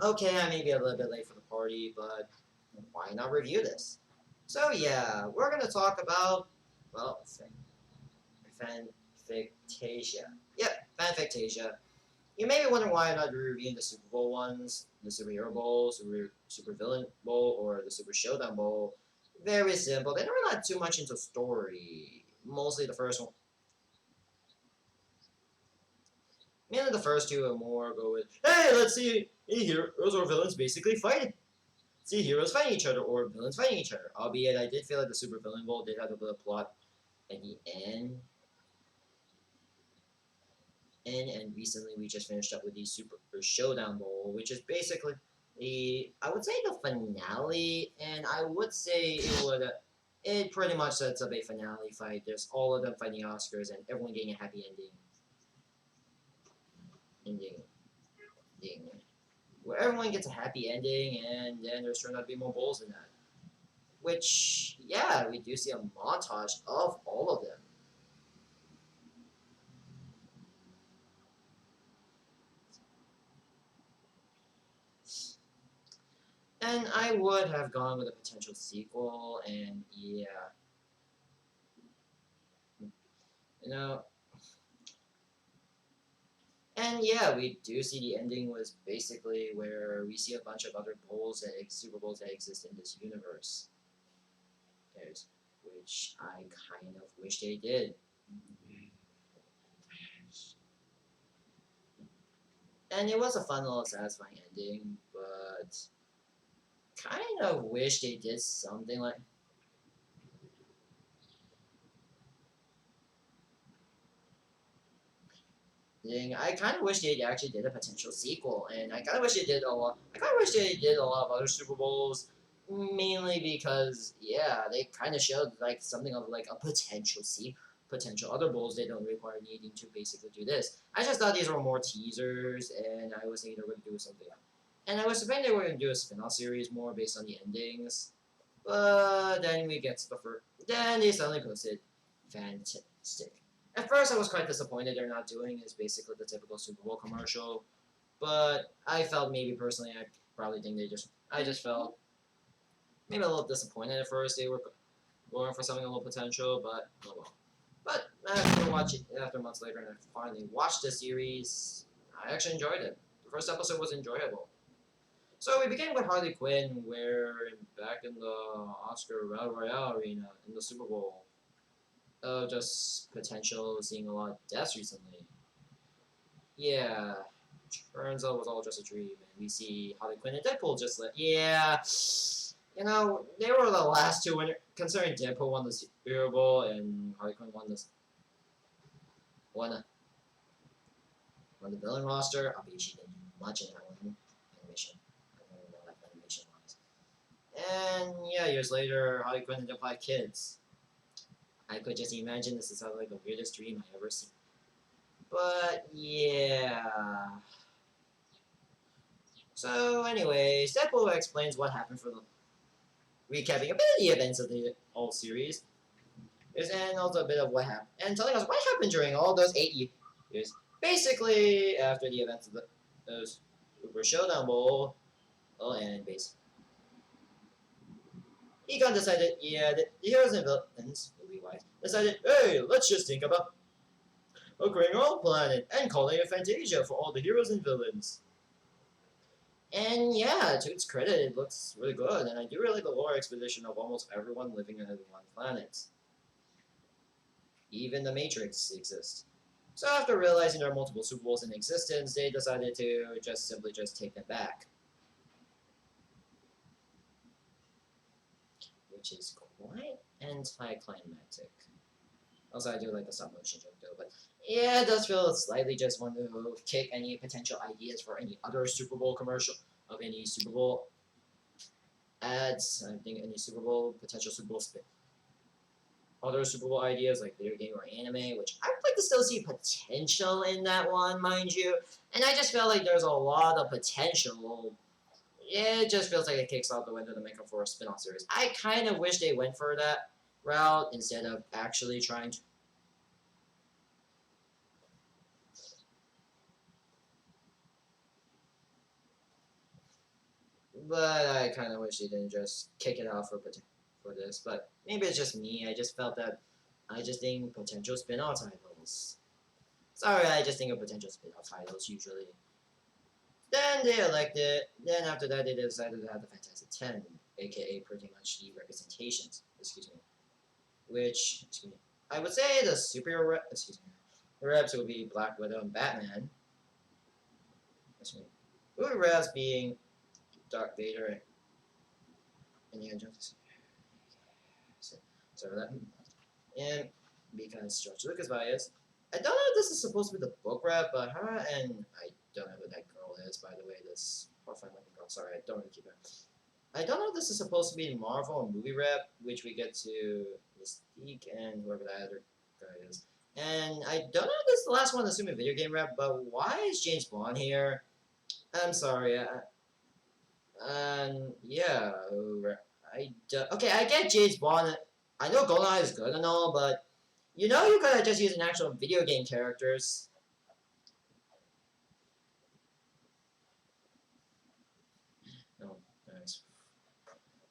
Okay, I may be a little bit late for the party, but why not review this? So yeah, we're gonna talk about, well, FANFICTASIA. Yep, FANFICTASIA. You may be wondering why I'm not reviewing the Super Bowl ones, the Superhero Bowl, Super Villain Bowl, or the Super Showdown Bowl. Very simple. They never not too much into story. Mostly the first one. Mainly the first two are more go with, hey, let's see heroes or villains basically fighting. See heroes fighting each other or villains fighting each other. Albeit I did feel like the Super Villain Bowl did have a bit of plot at the end. And recently we just finished up with the Super Showdown Bowl, which is basically I would say the finale, and I would say it pretty much sets up a finale fight. There's all of them fighting Oscars and everyone getting a happy ending, where everyone gets a happy ending, and then there's turned out to be more bowls in that. Which, yeah, we do see a montage of all of them. And I would have gone with a potential sequel, and yeah, you know, and yeah, we do see the ending was basically where we see a bunch of other bowls Super Bowls that exist in this universe. There's, which I kind of wish they did. And it was a fun little satisfying ending, but kind of wish they did something like. I kind of wish they actually did a potential sequel, and I kind of wish they did a lot. I kind of wish they did a lot of other Super Bowls, mainly because yeah, they kind of showed like something of like a potential other bowls. They don't require needing to basically do this. I just thought these were more teasers, and I was thinking they were going to do something. And I was thinking they were going to do a spin-off series more based on the endings, but then we get to the first. Then they suddenly posted fantastic. At first, I was quite disappointed they're not doing is basically the typical Super Bowl commercial, but I felt maybe personally, I probably think I just felt maybe a little disappointed at first they were going for something a little potential, but oh well. But after months later, and I finally watched the series, I actually enjoyed it. The first episode was enjoyable. So we began with Harley Quinn, where back in the Oscar Battle Royale arena in the Super Bowl, just potential seeing a lot of deaths recently. Yeah, turns out it was all just a dream, and we see Harley Quinn and Deadpool just like, yeah, they were the last two winners, considering Deadpool won the Super Bowl and Harley Quinn won, won the villain roster, albeit she didn't do much in that one animation. I don't know what animation wise. And yeah, years later, Harley Quinn and Deadpool had kids. I could just imagine this is like the weirdest dream I ever seen. But yeah. So, anyways, Deadpool explains what happened for the recapping a bit of the events of the whole series, and also a bit of what happened, and telling us what happened during all those 8 years. Basically, after the events of the Super Showdown Bowl, and basically, Egon decided, yeah, the heroes and villains, movie-wise, decided, hey, let's just think about conquering our own planet and calling it Fantasia for all the heroes and villains. And yeah, to its credit, it looks really good, and I do really like the lore exposition of almost everyone living on one planet. Even the Matrix exists. So after realizing there are multiple Super Bowls in existence, they decided to simply take them back. Which is quite anticlimactic. Also, I do like the stop motion joke though, but yeah, it does feel slightly just want to kick any potential ideas for any other Super Bowl commercial of any Super Bowl ads. I think any potential Super Bowl spin. Other Super Bowl ideas like video game or anime, which I would like to still see potential in that one, mind you. And I just feel like there's a lot of potential. Yeah, it just feels like it kicks out the window to make up for a spin-off series. I kind of wish they went for that route instead of actually trying to. But I kind of wish they didn't just kick it off for this. But maybe it's just me. I just felt that I just think potential spin-off titles. Sorry, I just think of potential spin-off titles usually. Then they elected. Then after that, they decided to have the Fantastic 10, aka pretty much the representations. Excuse me. Which, excuse me, I would say the superior rep. Excuse me. The reps would be Black Widow and Batman. Excuse me. Who reps being Darth Vader and Indiana Jones. Sorry for that. And because George Lucas bias, I don't know if this is supposed to be the book rep, but her and I don't know who that girl is, by the way. This horrifying looking girl. Sorry, I don't really keep her. I don't know if this is supposed to be Marvel or movie rep, which we get to Mystique and whoever that other guy is. And I don't know if this is the last one, assuming video game rep, but why is James Bond here? I'm sorry. Yeah, okay, I get James Bond. I know GoldenEye is good and all, but you know you could have just used an actual video game characters. No, nice.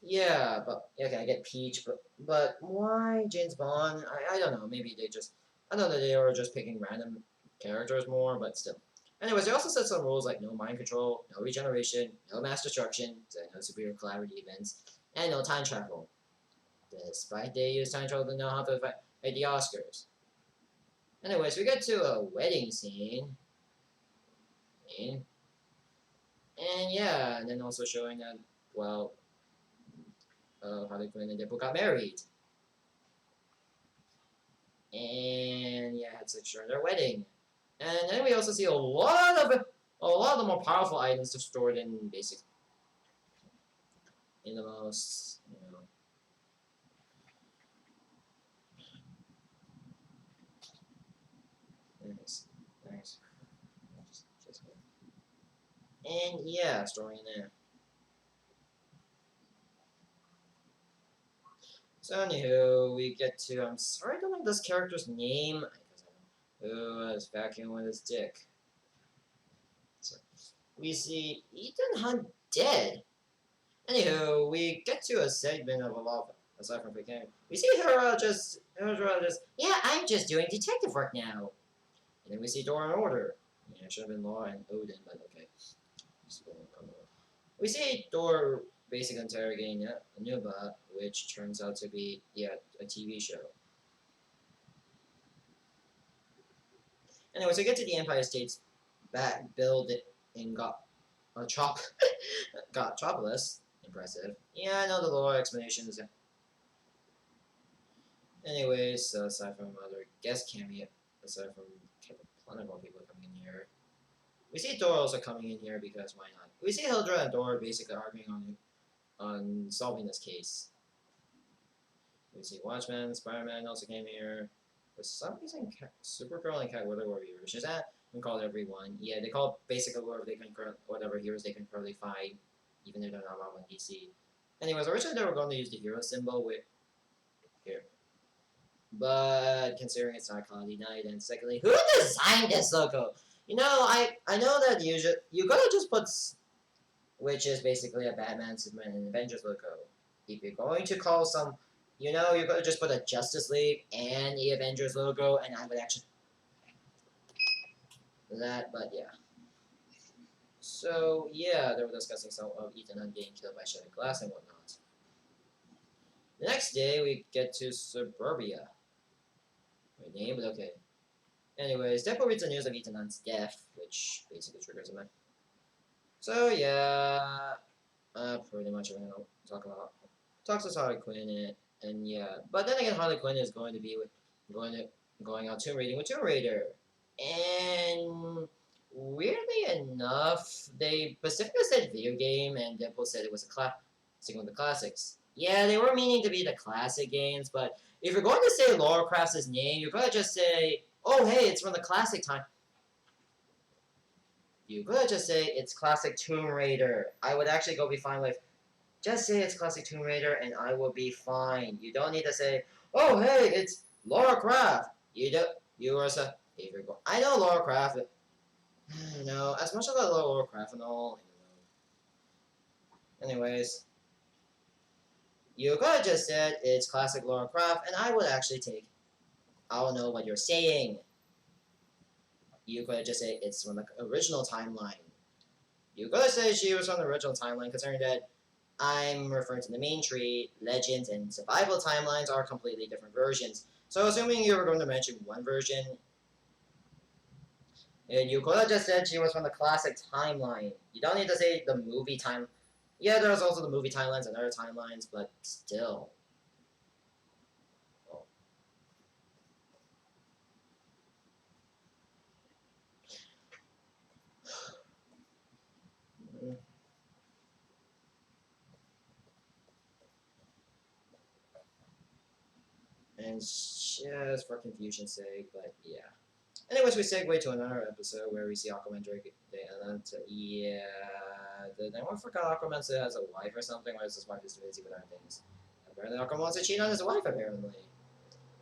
Yeah, but okay, I get Peach, but why James Bond? I don't know. Maybe they just I don't know. They were just picking random characters more, but still. Anyways, they also set some rules like no mind control, no regeneration, no mass destruction, no superior clarity events, and no time travel. Despite they use time travel to know how to fight the Oscars. Anyways, we get to a wedding scene. And yeah, and then also showing that, well, Harley Quinn and Deadpool got married. And yeah, had sex during their wedding. And then we also see a lot of the more powerful items stored in the most, nice. And yeah, storing in there. So anywho, we get to, I'm sorry I don't know this character's name, because who was vacuuming with his dick. So, we see Ethan Hunt dead. Anywho, we get to a segment of a lot of, aside from beginning, we see her just, yeah, I'm just doing detective work now. And then we see Dora and Order. Yeah, it should have been Laura and Odin, but okay. We see Dora basically interrogating Anuba, which turns out to be, yeah, a TV show. Anyways, we get to the Empire State's back build and got Tropolis. Impressive. Yeah, I know the lore explanations. Anyways, aside from other guest cameo, aside from a planet of people coming in here, we see Dora also coming in here because why not? We see Hildra and Dora basically arguing on solving this case. We see Watchmen, Spider-Man also came here. For some reason, Supergirl and Cat were the warriors. Is that? We call everyone. Yeah, they call basically whatever heroes they can currently find, even if they're not Marvel and DC. Anyways, originally they were going to use the hero symbol with here. But considering it's not Colony Night, and secondly, who designed this logo? You know, I know that you gotta just put, which is basically a Batman, Superman, and Avengers logo. If you're going to call some, you're gonna just put a Justice League and the Avengers logo, and I would actually that, but yeah. So yeah, they were discussing some of Ethan Hunt getting killed by shattered glass and whatnot. The next day, we get to Suburbia. Wait, name, but okay. Anyways, Deadpool reads the news of Ethan Hunt's death, which basically triggers him. So yeah, pretty much everything I'll talk about. Talks to Harley Quinn, and yeah, but then again, Harley Quinn is going to be going out Tomb Raiding with Tomb Raider, and weirdly enough, they specifically said video game, and Deadpool said it was a one of the classics. Yeah, they were meaning to be the classic games, but if you're going to say Lara Croft's name, you're gonna just say, "Oh, hey, it's from the classic time." You could just say it's classic Tomb Raider. I would actually be fine with just say it's classic Tomb Raider, and I will be fine. You don't need to say, "Oh, hey, it's Lara Croft." You are so. If you're I know Lara Croft. As much as I love Lara Croft and all, Anyways, you could have just said it's classic Lara Croft, and I would actually take. I don't know what you're saying. You could have just said it's from the original timeline. You could have said she was from the original timeline, considering that I'm referring to the main tree, legends, and survival timelines are completely different versions. So assuming you were going to mention one version, and you could have just said she was from the classic timeline. You don't need to say the movie time. Yeah, there's also the movie timelines and other timelines, but still. Oh. And just for confusion's sake, but yeah. Anyways, we segue to another episode where we see Aquaman Drake. Yeah, did anyone forgot Aquaman has a wife or something, or is his wife just busy with other things? Apparently, Aquaman wants to cheat on his wife, apparently.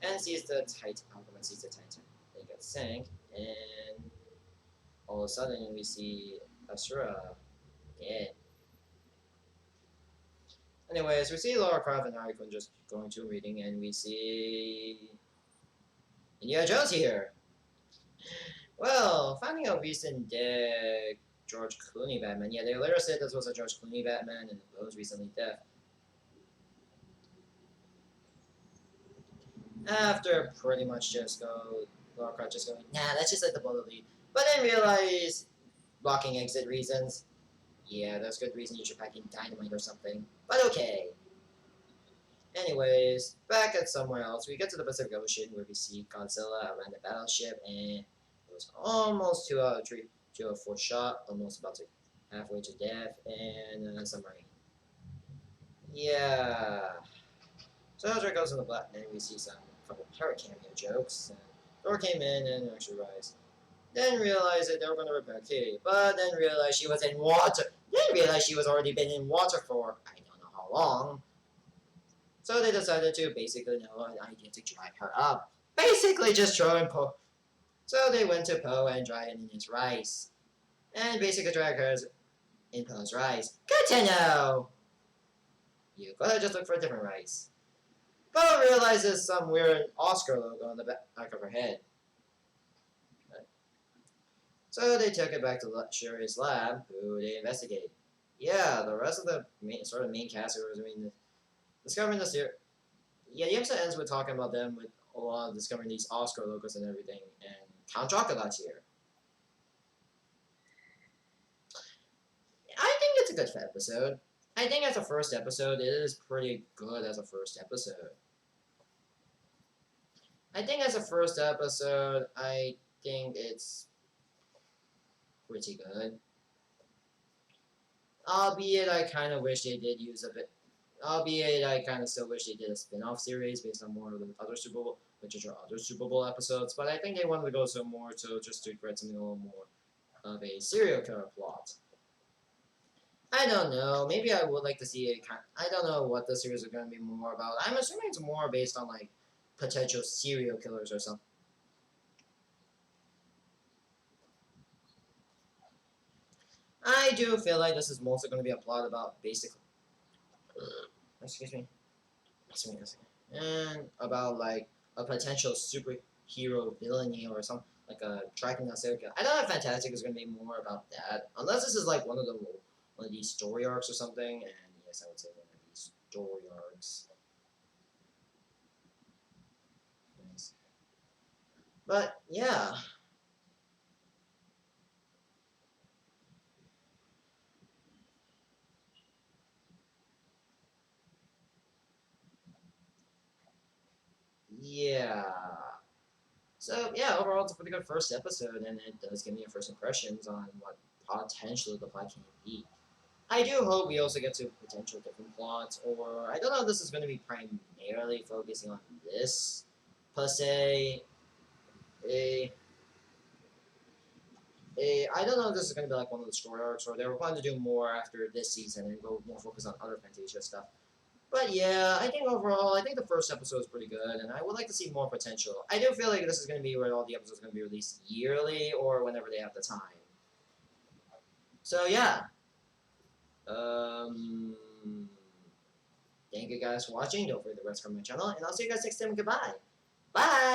And sees the Aquaman sees the Titan. They get sank, and all of a sudden we see Asura dead. Anyways, we see Lara Croft and Harley Quinn just going to a meeting, and we see Indiana Jones here. Well, finding out recent dead George Clooney Batman. Yeah, they later said this was a George Clooney Batman, and it was recently dead. After pretty much just Lara Croft just going, nah, let's just let the bullet lead. But then realize, blocking exit reasons. Yeah, that's good reason you should pack in dynamite or something. But okay. Anyways, back at somewhere else, we get to the Pacific Ocean where we see Godzilla around the battleship, and it was almost to a fourth shot, almost about to halfway to death, and a submarine. Yeah. So after it goes in the black, and we see some couple pirate cameo jokes, and Thor came in and actually rise. Then realized that they were going to repair Kitty, but then realized she was in water. Then realized she was already been in water for I don't know how long. So they decided to basically know an idea to dry her up. Basically just throw in Poe. So they went to Poe and dry it in his rice. And basically drag her in Poe's rice. Good to know! You could have just looked for a different rice. Poe realizes some weird Oscar logo on the back of her head. So they took it back to Shuri's lab, who they investigate. Yeah, the rest of the main cast was discovering this here. Yeah, the episode ends with talking about them with a lot of discovering these Oscar logos and everything, and Count Chocolate's here. I think it's a good episode. I think as a first episode, it is pretty good as a first episode. I think as a first episode, I think it's pretty good. Albeit, I kind of wish they did use a bit. Albeit, I kind of still wish they did a spin-off series based on more of the other Super Bowl, which are other Super Bowl episodes. But I think they wanted to go some more to just to create something a little more of a serial killer plot. I don't know. Maybe I would like to see it. I don't know what the series is going to be more about. I'm assuming it's more based on like potential serial killers or something. I do feel like this is mostly going to be a plot about basically. Excuse me. And about like a potential superhero villainy or something like a tracking down serial killer. I don't know if Fantastic is going to be more about that, unless this is like one of these story arcs or something. And yes, I would say one of these story arcs. Nice. But yeah. Yeah. So yeah, overall it's a pretty good first episode, and it does give me a first impressions on what potentially the plot can be. I do hope we also get to potential different plots, or I don't know if this is going to be primarily focusing on this per se. I don't know if this is going to be like one of the story arcs, or they were planning to do more after this season and go more focus on other Fantasia stuff. But yeah, I think overall, I think the first episode is pretty good, and I would like to see more potential. I do feel like this is going to be where all the episodes are going to be released yearly or whenever they have the time. So yeah. thank you guys for watching. Don't forget to subscribe to my channel, and I'll see you guys next time. Goodbye. Bye.